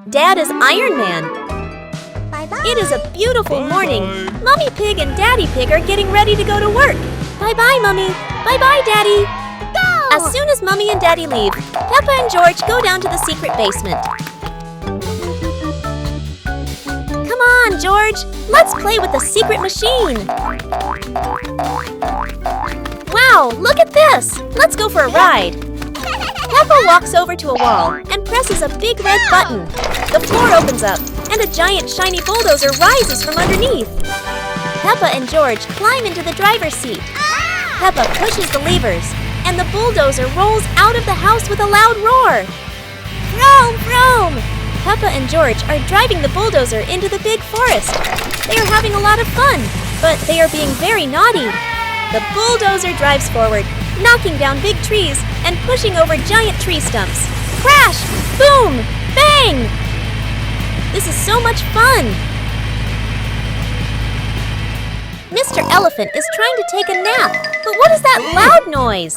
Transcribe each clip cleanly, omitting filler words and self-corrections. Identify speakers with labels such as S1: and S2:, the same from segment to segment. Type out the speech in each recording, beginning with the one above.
S1: Dad is Iron Man.
S2: Bye-bye.
S1: It is a beautiful morning. Mummy Pig and Daddy Pig are getting ready to go to work. Bye-bye, Mummy. Bye-bye, Daddy.
S2: Go!
S1: As soon as Mummy and Daddy leave, Peppa and George go down to the secret basement. Come on, George. Let's play with the secret machine. Wow, look at this. Let's go for a ride. Peppa walks over to a wall and presses a big red button. The floor opens up and a giant shiny bulldozer rises from underneath. Peppa and George climb into the driver's seat. Peppa pushes the levers and the bulldozer rolls out of the house with a loud roar. Vroom, vroom! Peppa and George are driving the bulldozer into the big forest. They are having a lot of fun, but they are being very naughty. The bulldozer drives forward, knocking down big trees and pushing over giant tree stumps. Crash! Boom! Bang! This is so much fun! Mr. Elephant is trying to take a nap, but what is that loud noise?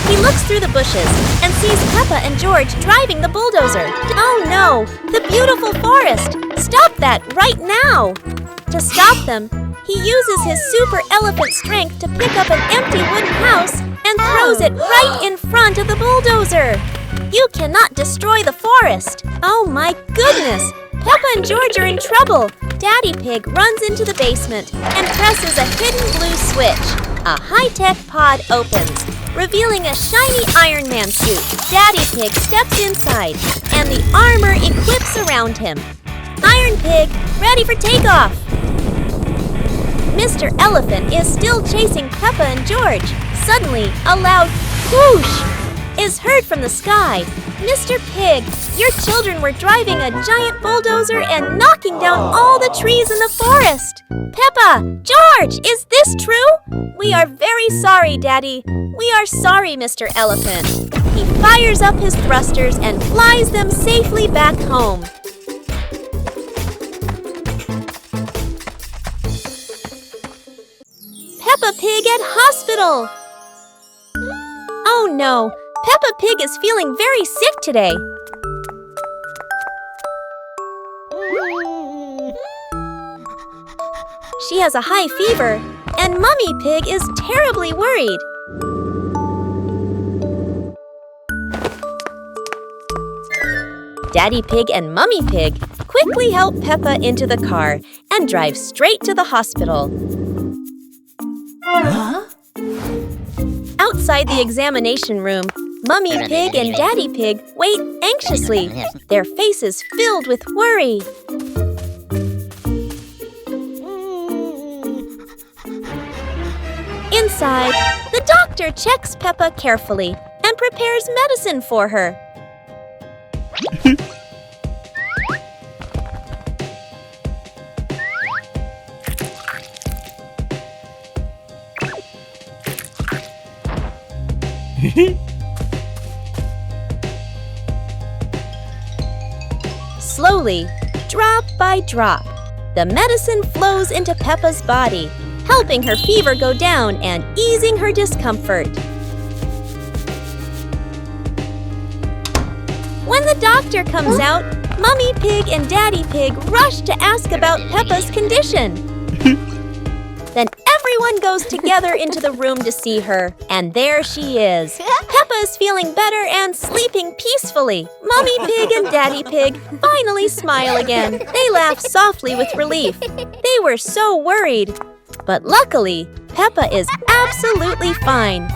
S1: He looks through the bushes and sees Peppa and George driving the bulldozer. Oh no! The beautiful forest! Stop that right now! To stop them, he uses his super elephant strength to pick up an empty wooden house and throws it right in front of the bulldozer. You cannot destroy the forest! Oh my goodness! Peppa and George are in trouble! Daddy Pig runs into the basement and presses a hidden blue switch. A high-tech pod opens, revealing a shiny Iron Man suit. Daddy Pig steps inside, and the armor equips around him. Iron Pig, ready for takeoff! Mr. Elephant is still chasing Peppa and George. Suddenly, a loud whoosh is heard from the sky. Mr. Pig, your children were driving a giant bulldozer and knocking down all the trees in the forest. Peppa, George, is this true? We are very sorry, Daddy. We are sorry, Mr. Elephant. He fires up his thrusters and flies them safely back home. Peppa Pig at hospital! Oh no! Peppa Pig is feeling very sick today. She has a high fever, and Mummy Pig is terribly worried. Daddy Pig and Mummy Pig quickly help Peppa into the car and drive straight to the hospital.
S3: Huh?
S1: Outside the examination room, Mummy Pig and Daddy Pig wait anxiously, their faces filled with worry. Inside, the doctor checks Peppa carefully and prepares medicine for her. Slowly, drop by drop, the medicine flows into Peppa's body, helping her fever go down and easing her discomfort. When the doctor comes out, Mummy Pig and Daddy Pig rush to ask about Peppa's condition. Then everyone goes together into the room to see her, and there she is. Peppa is feeling better and sleeping peacefully. Mummy Pig and Daddy Pig finally smile again. They laugh softly with relief. They were so worried. But luckily, Peppa is absolutely fine.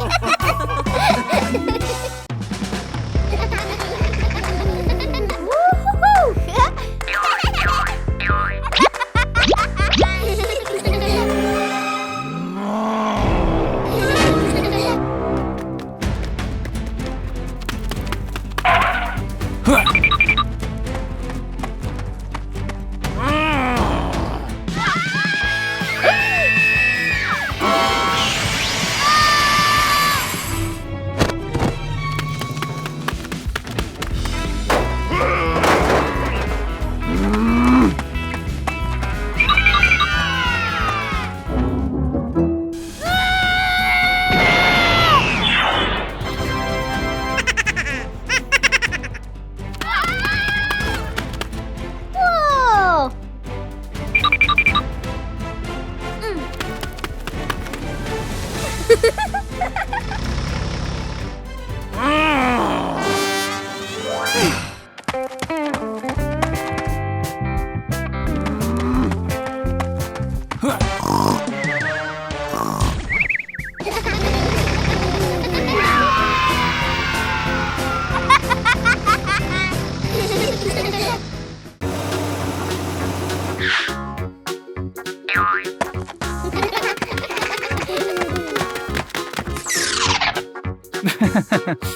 S2: Yahoo!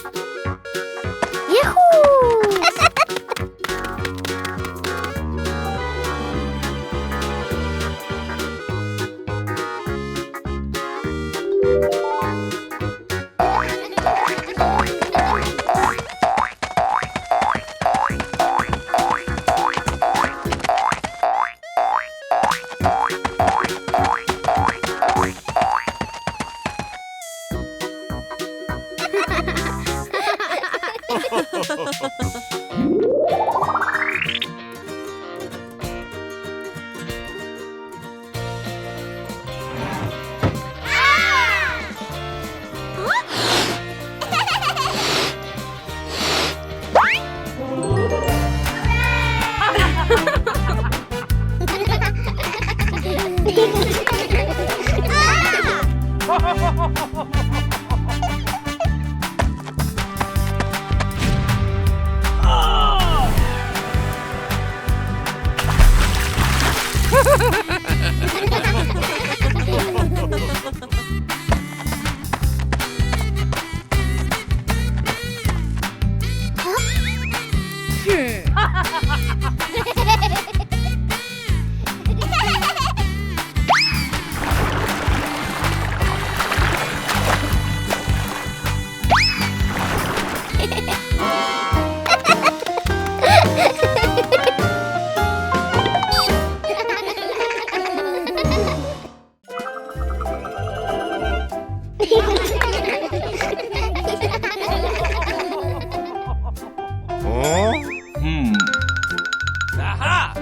S3: Aha!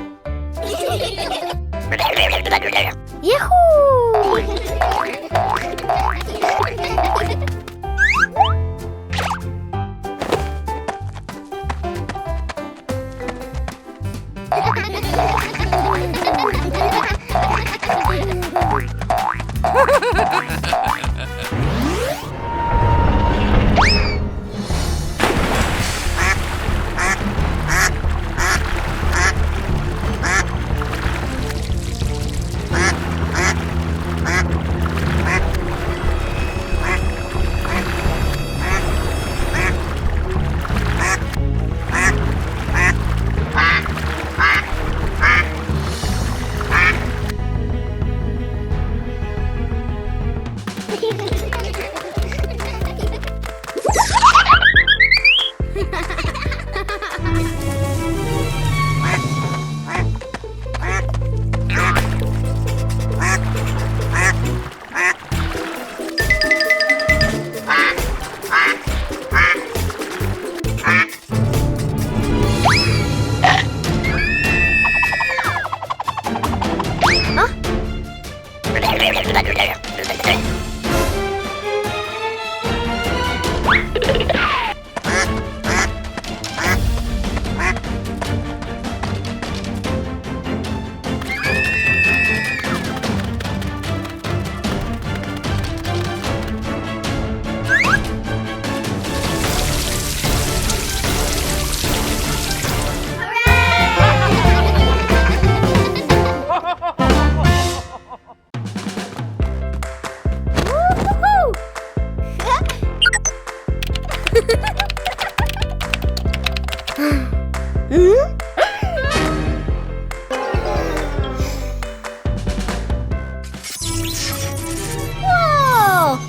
S2: Whoa!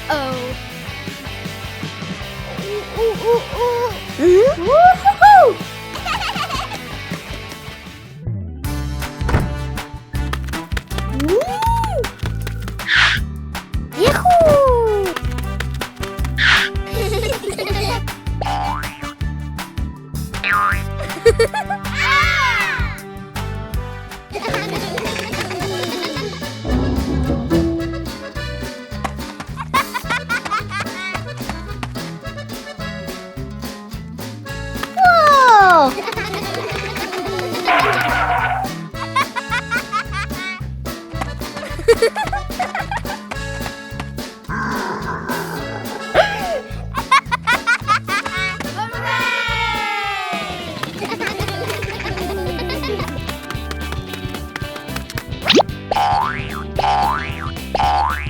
S2: Uh-oh. Woo-hoo-hoo! Woo! Yahoo! Whoa! Hooray!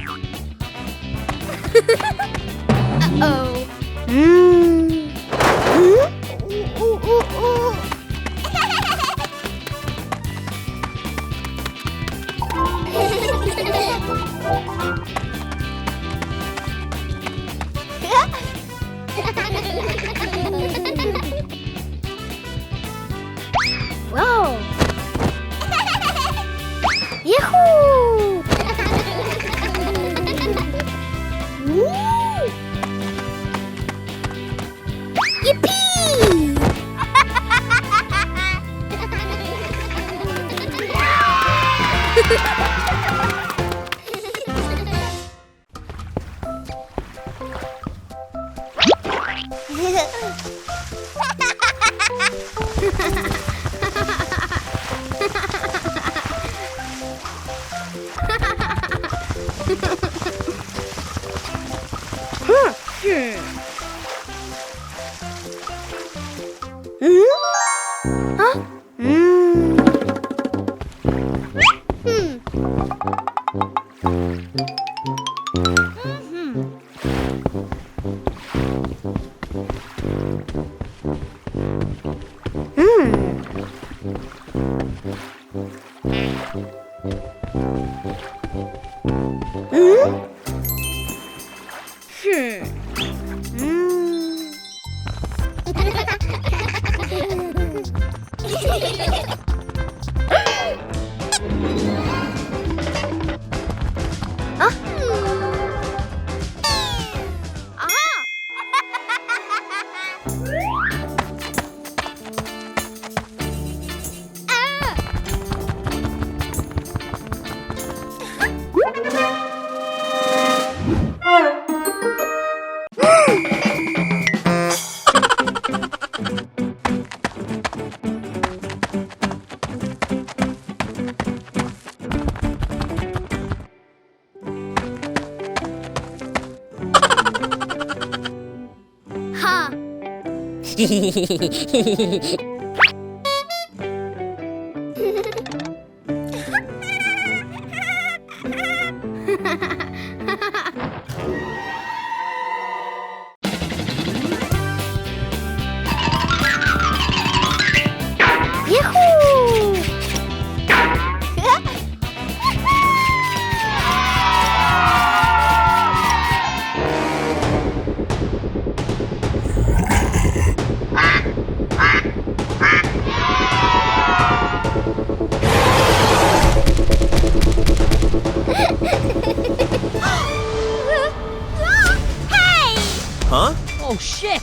S3: Huh?
S4: Oh, shit!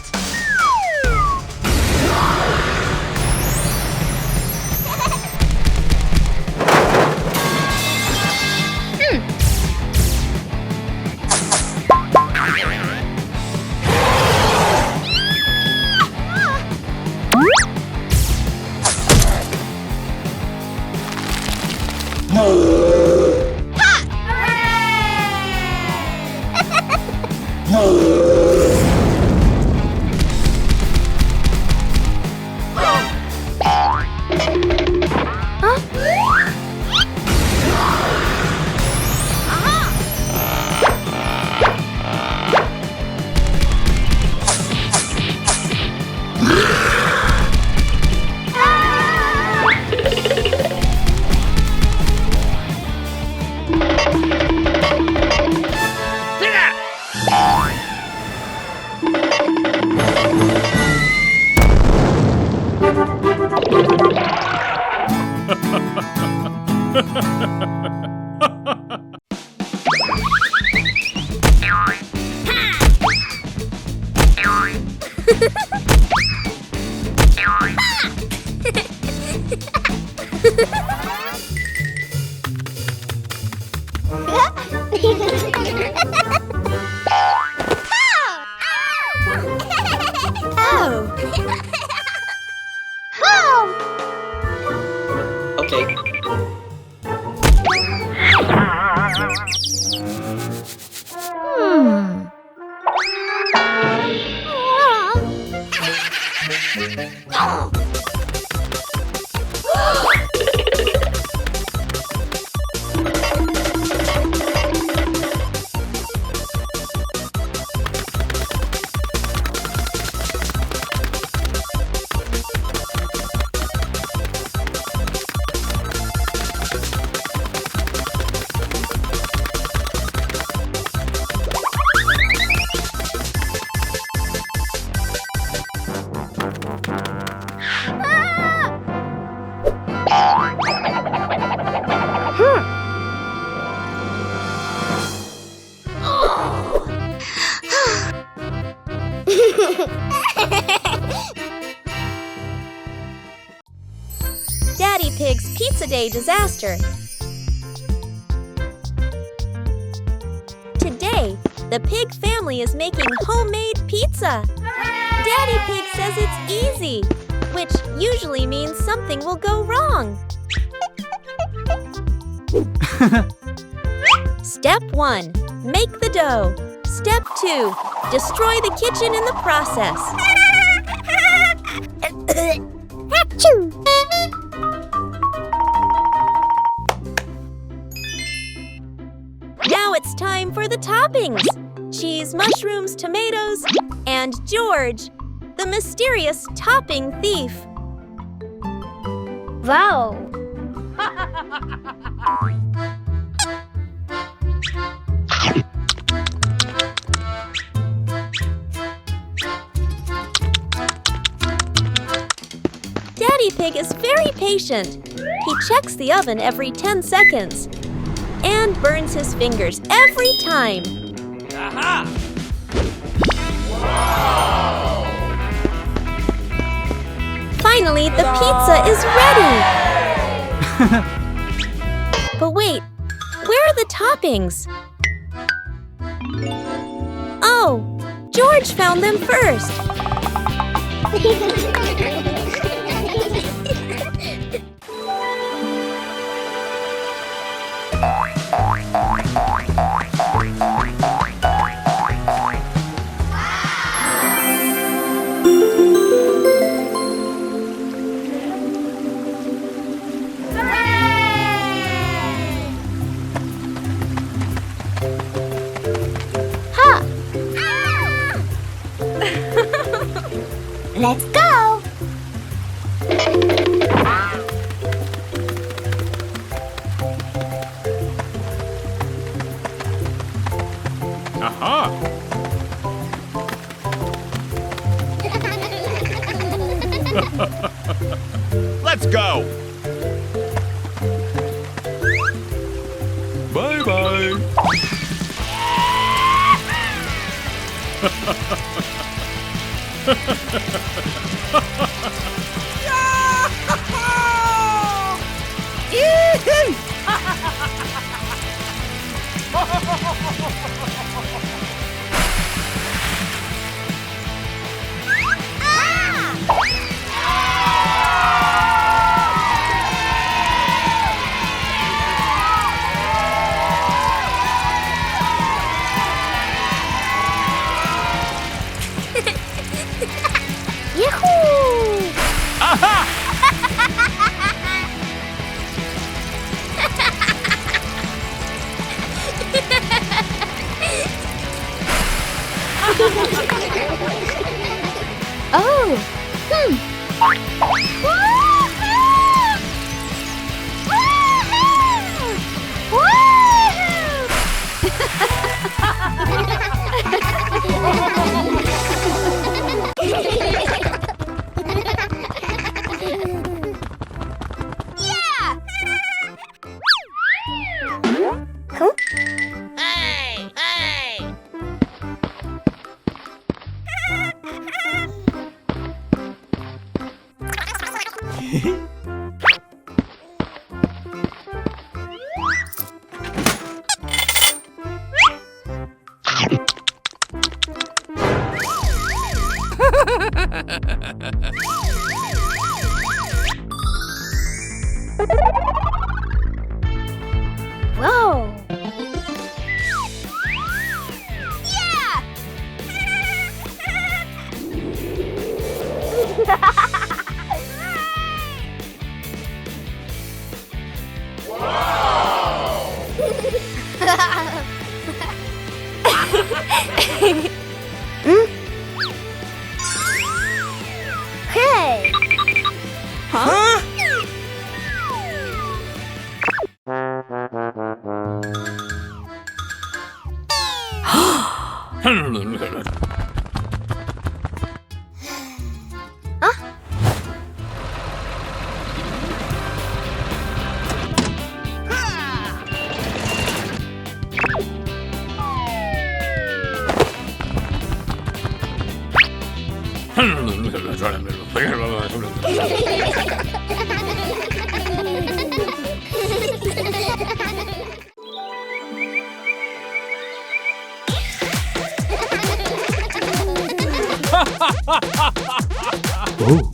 S3: Okay.
S1: Daddy Pig's Pizza Day disaster. Today, the pig family is making homemade pizza. Daddy Pig says it's easy, which usually means something will go wrong. Step 1. Make the dough. Step 2. Destroy the kitchen in the process. Now it's time for the toppings. Cheese, mushrooms, tomatoes, and George, the mysterious topping thief.
S2: Wow.
S1: Daddy Pig is very patient. He checks the oven every 10 seconds and burns his fingers every time.
S3: Aha!
S1: Finally, the pizza is ready! But wait, where are the toppings? Oh, George found them first.
S2: Let's go!
S4: Aha! Let's go! Bye-bye!
S2: Yahoo!
S4: Aha!
S2: Oh!
S1: Yeah!
S2: Huh?
S1: Hey! Hey!
S2: Whoa!
S1: Yeah!
S2: Hey!
S3: Huh?
S4: Oh.
S3: Aha!
S2: Whoa!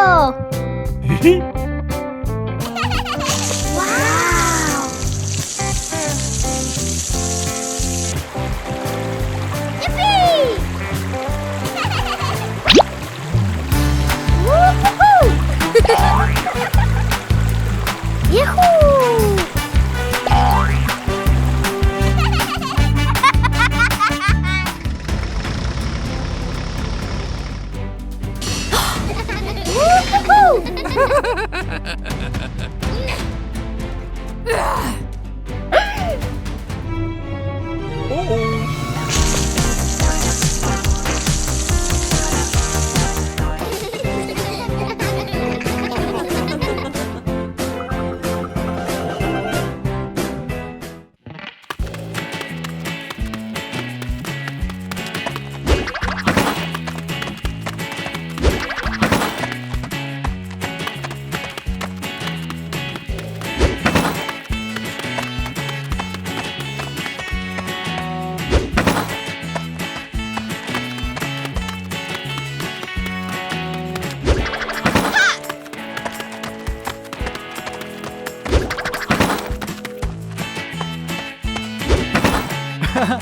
S2: Wow! Yippee! Woo-hoo-hoo! Yahoo!
S4: Huh?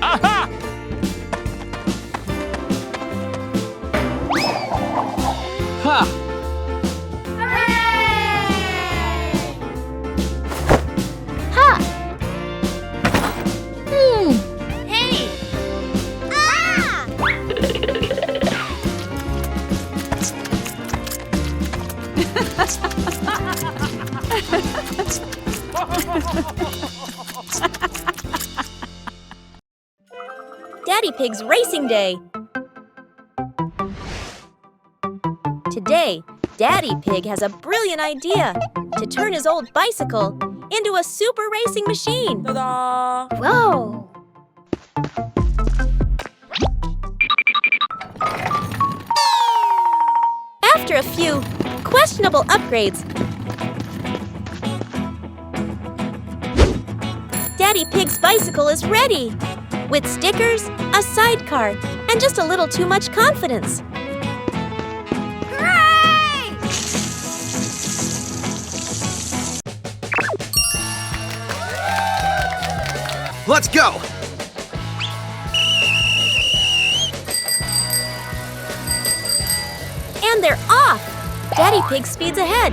S4: Aha! Ha!
S2: Ha!
S1: Hey! Daddy Pig's Racing Day. Today, Daddy Pig has a brilliant idea to turn his old bicycle into a super racing machine.
S3: Ta-da!
S2: Whoa!
S1: After a few questionable upgrades, Daddy Pig's bicycle is ready, with stickers, a sidecar, and just a little too much confidence.
S2: Hooray!
S5: Let's go!
S1: And they're off! Daddy Pig speeds ahead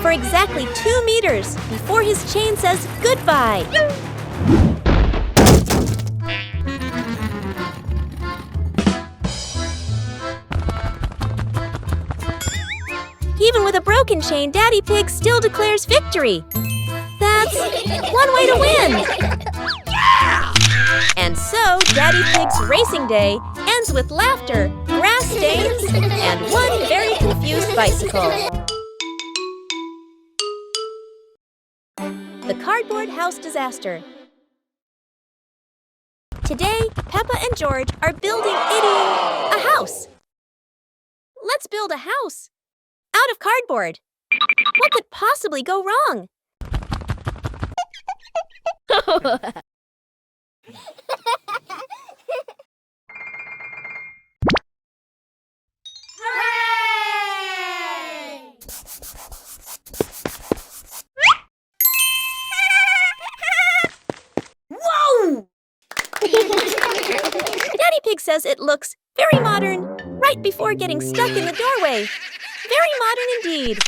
S1: for exactly 2 meters before his chain says goodbye. Even with a broken chain, Daddy Pig still declares victory. That's one way to win! And so, Daddy Pig's Racing Day ends with laughter, grass stains, and one very confused bicycle. The cardboard house disaster. Today, Peppa and George are building a house. Let's build a house out of cardboard. What could possibly go wrong? Whoa! Daddy Pig says it looks very modern right before getting stuck in the doorway. Very modern indeed.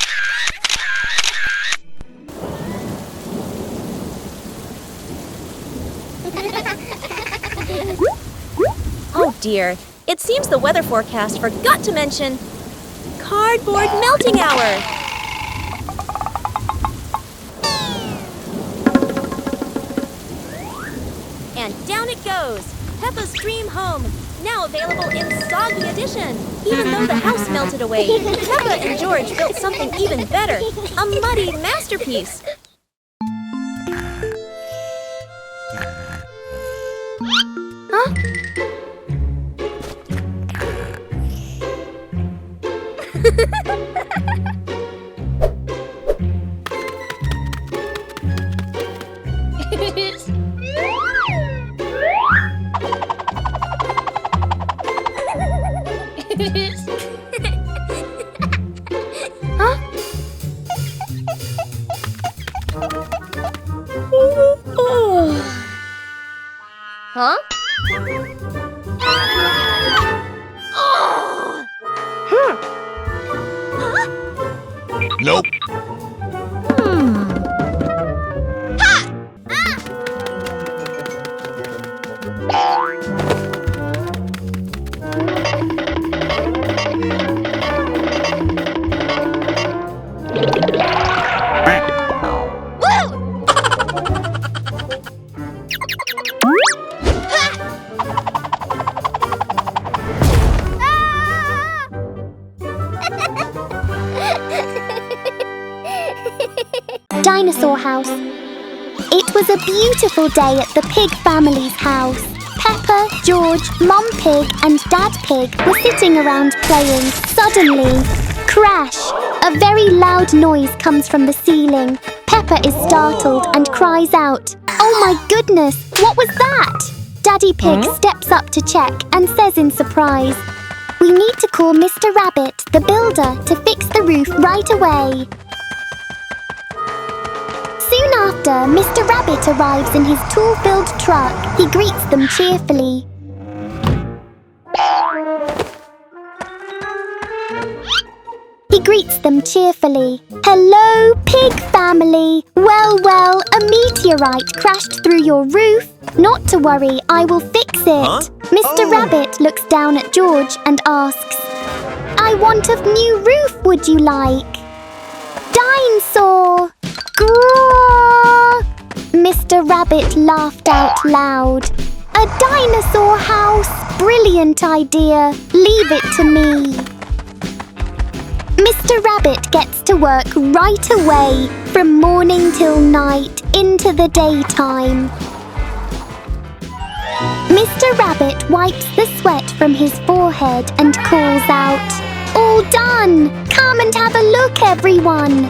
S1: Oh dear, it seems the weather forecast forgot to mention cardboard melting hour. And down it goes. Peppa's dream home, now available in Soggy Edition. Even though the house melted away, Peppa and George built something even better, a muddy masterpiece. Huh? Huh?
S4: Nope.
S2: Dinosaur house. It was a beautiful day at the Pig family's house. Peppa, George, Mum Pig and Dad Pig were sitting around playing. Suddenly, crash! A very loud noise comes from the ceiling. Peppa is startled and cries out, "Oh my goodness, what was that?" Daddy Pig steps up to check and says in surprise, "We need to call Mr. Rabbit, the builder, to fix the roof right away." Soon after, Mr. Rabbit arrives in his tool-filled truck. He greets them cheerfully. "Hello, Pig family! Well, a meteorite crashed through your roof. Not to worry, I will fix it." Mr. Rabbit looks down at George and asks, "I want a new roof, would you like?" "Dinosaur! Grrrr!" Mr. Rabbit laughed out loud. "A dinosaur house! Brilliant idea! Leave it to me." Mr. Rabbit gets to work right away, from morning till night, into the daytime. Mr. Rabbit wipes the sweat from his forehead and calls out, "All done! Come and have a look, everyone!"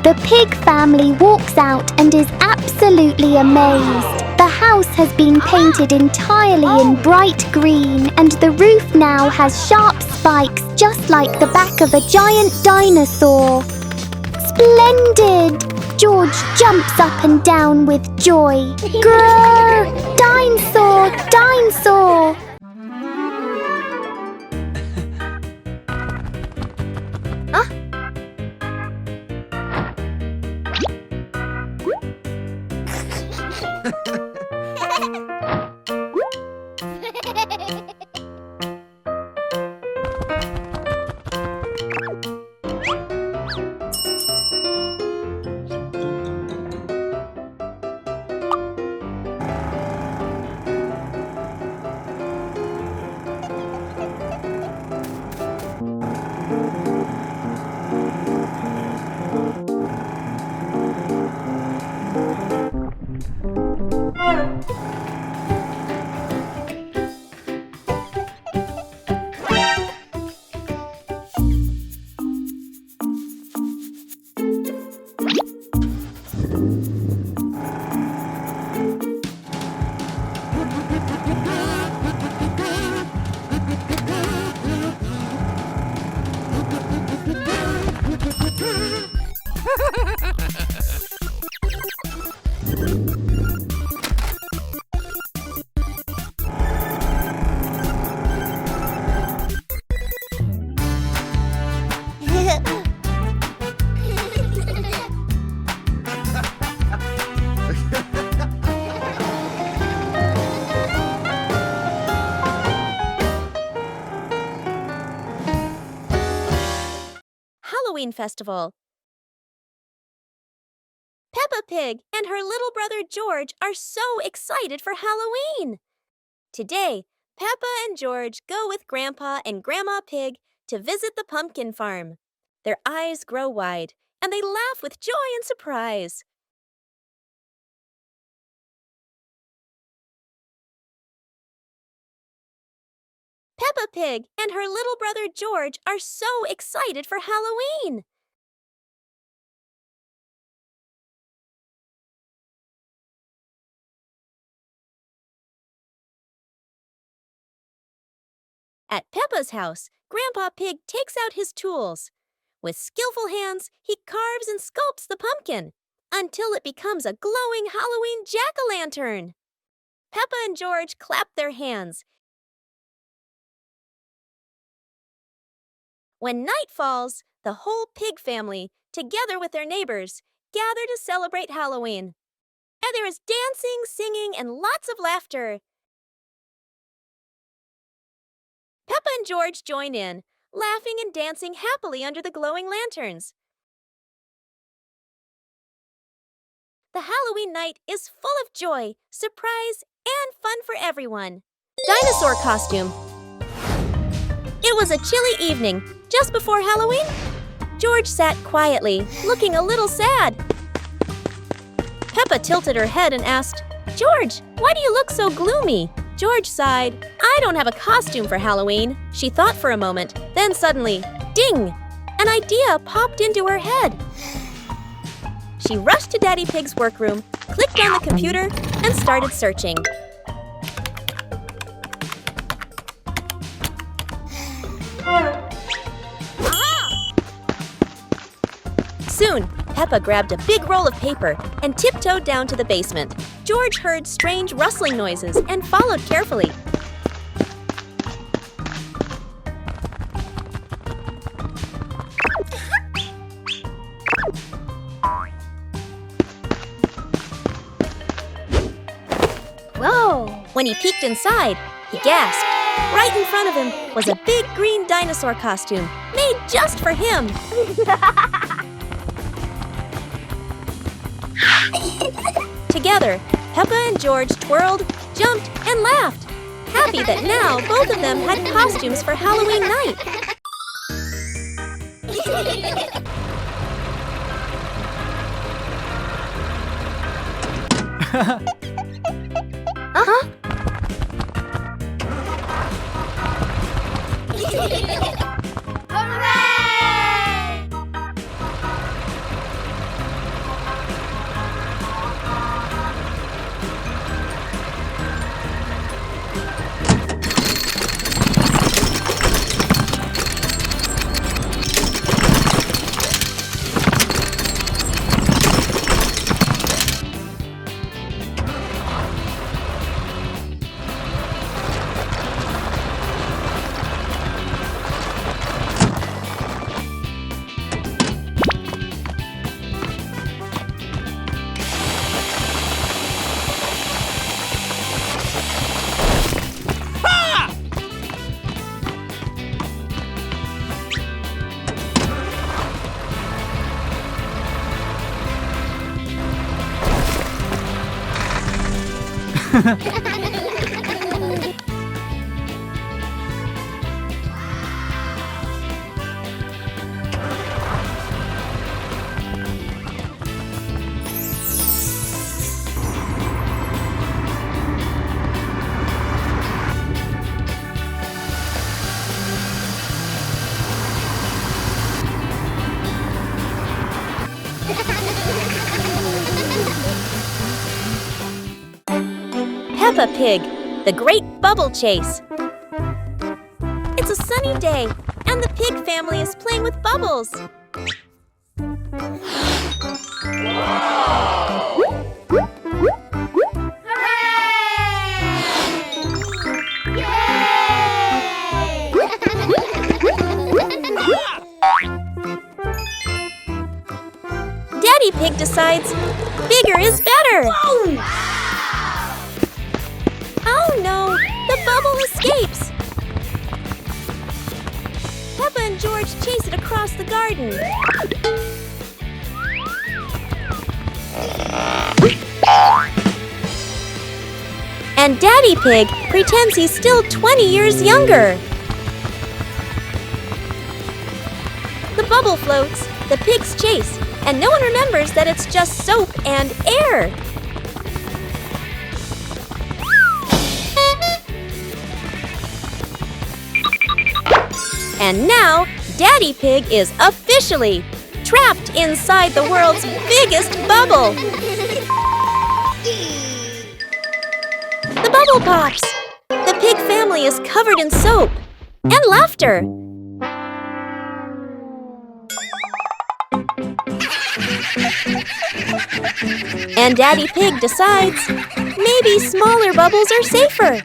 S2: The Pig family walks out and is absolutely amazed. The house has been painted entirely in bright green, and the roof now has sharp spikes just like the back of a giant dinosaur. Splendid! George jumps up and down with joy. Grrr! Dinosaur! Dinosaur!
S1: Halloween festival. Peppa Pig and her little brother George are so excited for Halloween. Today, Peppa and George go with Grandpa and Grandma Pig to visit the pumpkin farm. Their eyes grow wide, and they laugh with joy and surprise. Peppa Pig and her little brother George are so excited for Halloween. At Peppa's house, Grandpa Pig takes out his tools. With skillful hands, he carves and sculpts the pumpkin until it becomes a glowing Halloween jack-o'-lantern. Peppa and George clap their hands. When night falls, the whole pig family, together with their neighbors, gather to celebrate Halloween. And there is dancing, singing, and lots of laughter. Peppa and George join in, laughing and dancing happily under the glowing lanterns. The Halloween night is full of joy, surprise, and fun for everyone. Dinosaur costume. It was a chilly evening, just before Halloween. George sat quietly, looking a little sad. Peppa tilted her head and asked, "George, why do you look so gloomy?" George sighed. "I don't have a costume for Halloween." She thought for a moment, then suddenly, ding! An idea popped into her head. She rushed to Daddy Pig's workroom, clicked on the computer, and started searching. Soon, Peppa grabbed a big roll of paper and tiptoed down to the basement. George heard strange rustling noises and followed carefully. Whoa! When he peeked inside, he gasped. Right in front of him was a big green dinosaur costume made just for him. Together, Peppa and George twirled, jumped, and laughed, happy that now both of them had costumes for Halloween night. Uh-huh. Peppa Pig, the Great Bubble Chase. It's a sunny day, and the pig family is playing with bubbles. Daddy Pig decides bigger is better. Oh no, the bubble escapes. Peppa Peppa and George chase it across the garden. And Daddy Pig pretends he's still 20 years younger. The bubble floats, the pigs chase, and no one remembers that it's just soap and air. And now, Daddy Pig is officially trapped inside the world's biggest bubble. The bubble pops. The pig family is covered in soap and laughter. And Daddy Pig decides maybe smaller bubbles are safer.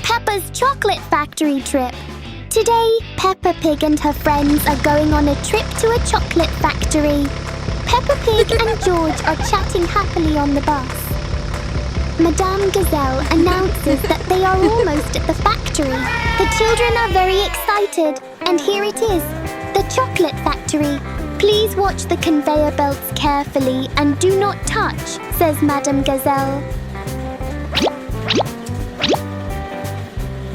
S2: Peppa's chocolate factory trip. Today, Peppa Pig and her friends are going on a trip to a chocolate factory. Peppa Pig and George are chatting happily on the bus. Madame Gazelle announces that they are almost at the factory. The children are very excited, and here it is, the chocolate factory. Please watch the conveyor belts carefully and do not touch, says Madame Gazelle.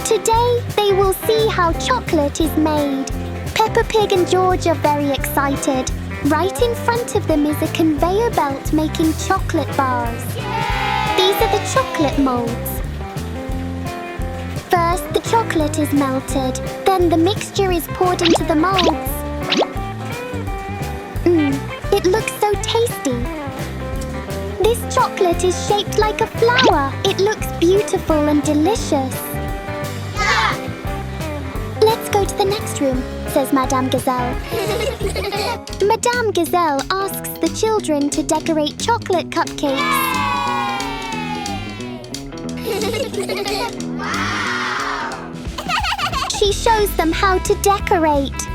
S2: Today, they will see how chocolate is made. Peppa Pig and George are very excited. Right in front of them is a conveyor belt making chocolate bars. These are the chocolate molds. First, the chocolate is melted. Then the mixture is poured into the molds. It looks so tasty. This chocolate is shaped like a flower. It looks beautiful and delicious. Let's go to the next room, says Madame Gazelle. Madame Gazelle asks the children to decorate chocolate cupcakes. She shows them how to decorate.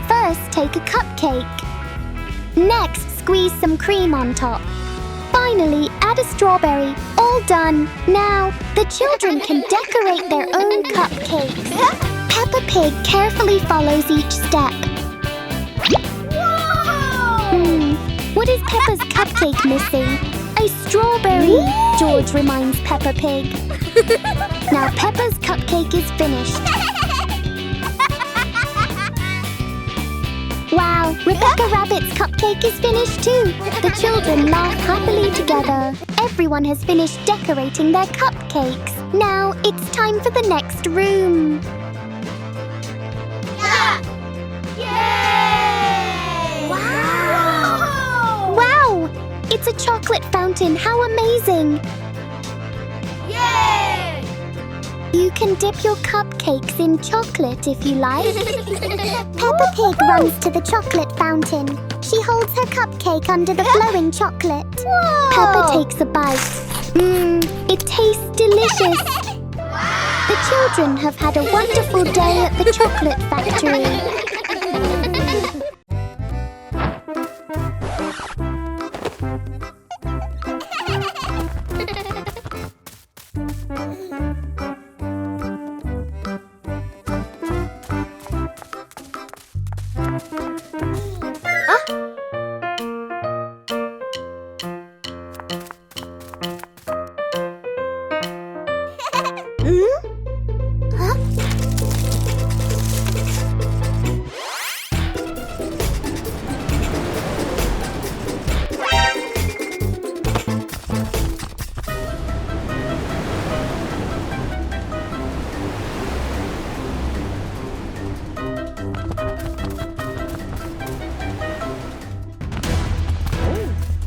S2: First, take a cupcake. Next, squeeze some cream on top. Finally, add a strawberry. All done. Now, the children can decorate their own cupcakes. Peppa Pig carefully follows each step. What is Peppa's cupcake missing? A strawberry, George reminds Peppa Pig. Now Peppa's cupcake is finished. Wow, Rebecca Rabbit's cupcake is finished too. The children laugh happily together. Everyone has finished decorating their cupcakes. Now it's time for the next room. Yay! Wow! Wow! It's a chocolate fountain. How amazing! Yay! You can dip your cupcakes in chocolate if you like. Peppa Pig runs to the chocolate fountain. She holds her cupcake under the flowing chocolate. Whoa. Peppa takes a bite. It tastes delicious. The children have had a wonderful day at the chocolate factory.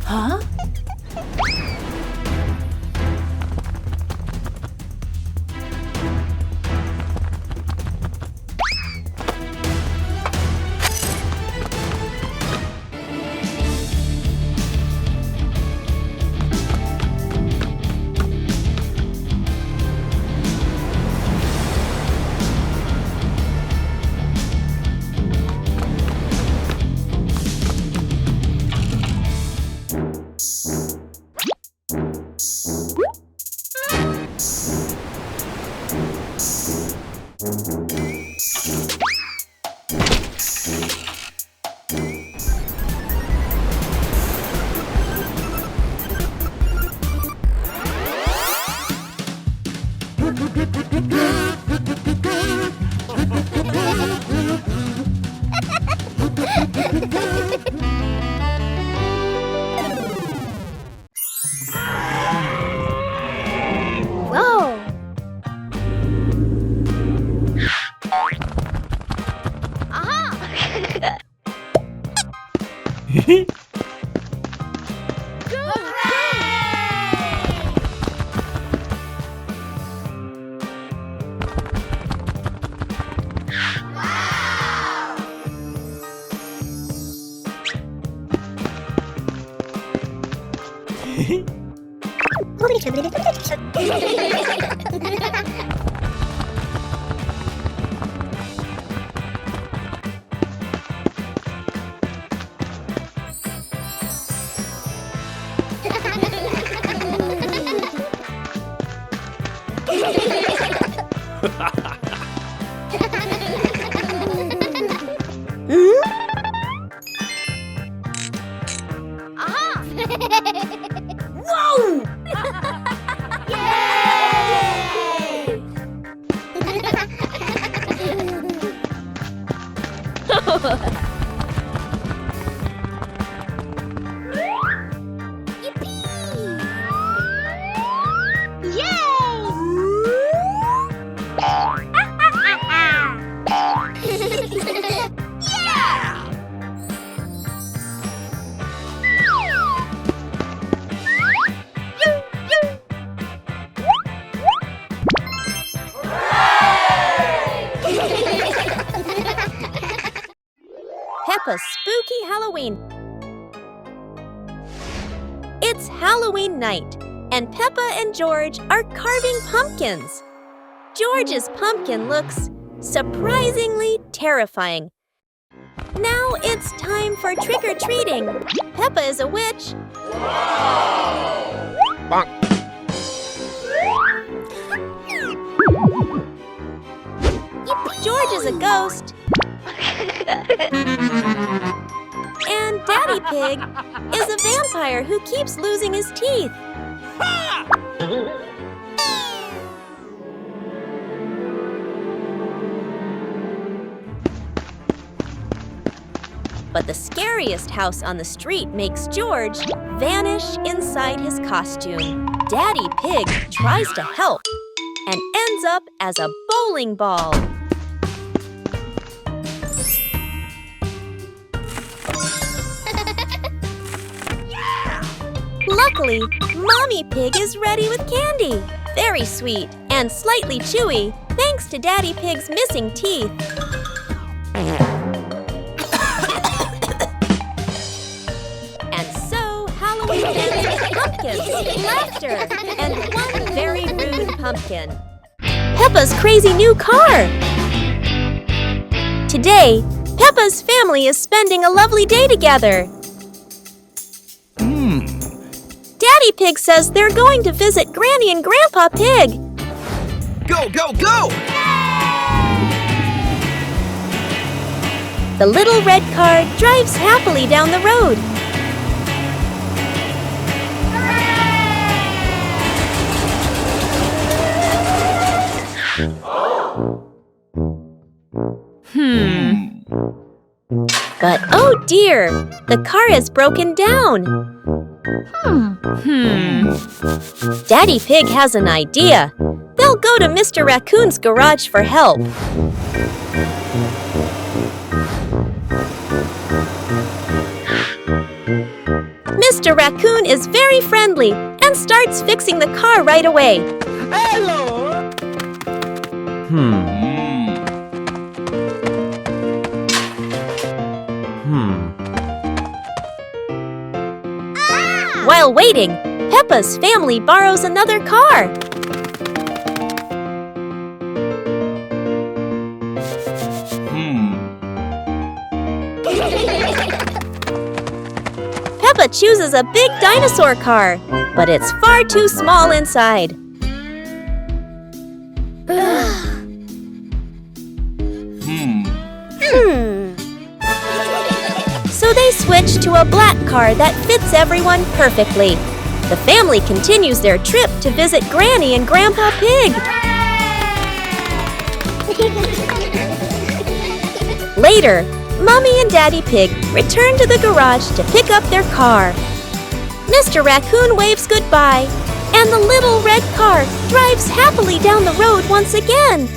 S1: Huh? Whoa! Whoa! Peppa's Spooky Halloween. It's Halloween night, and Peppa and George are carving pumpkins. George's pumpkin looks surprisingly terrifying. Now it's time for trick-or-treating. Peppa is a witch.
S5: Bonk.
S1: George is a ghost. And Daddy Pig is a vampire who keeps losing his teeth. But the scariest house on the street makes George vanish inside his costume. Daddy Pig tries to help and ends up as a bowling ball. Luckily, Mommy Pig is ready with candy. Very sweet and slightly chewy, thanks to Daddy Pig's missing teeth. And so, Halloween ends with pumpkins, laughter, and one very rude pumpkin. Peppa's crazy new car. Today, Peppa's family is spending a lovely day together. Daddy Pig says they're going to visit Granny and Grandpa Pig.
S5: Go, go, go!
S1: The little red car drives happily down the road. But oh dear, the car is broken down. Daddy Pig has an idea. They'll go to Mr. Raccoon's garage for help. Mr. Raccoon is very friendly and starts fixing the car right away. While waiting, Peppa's family borrows another car. Peppa chooses a big dinosaur car, but it's far too small inside. So they switch to a black car that fits everyone perfectly. The family continues their trip to visit Granny and Grandpa Pig. Later, Mommy and Daddy Pig return to the garage to pick up their car. Mr. Raccoon waves goodbye, and the little red car drives happily down the road once again.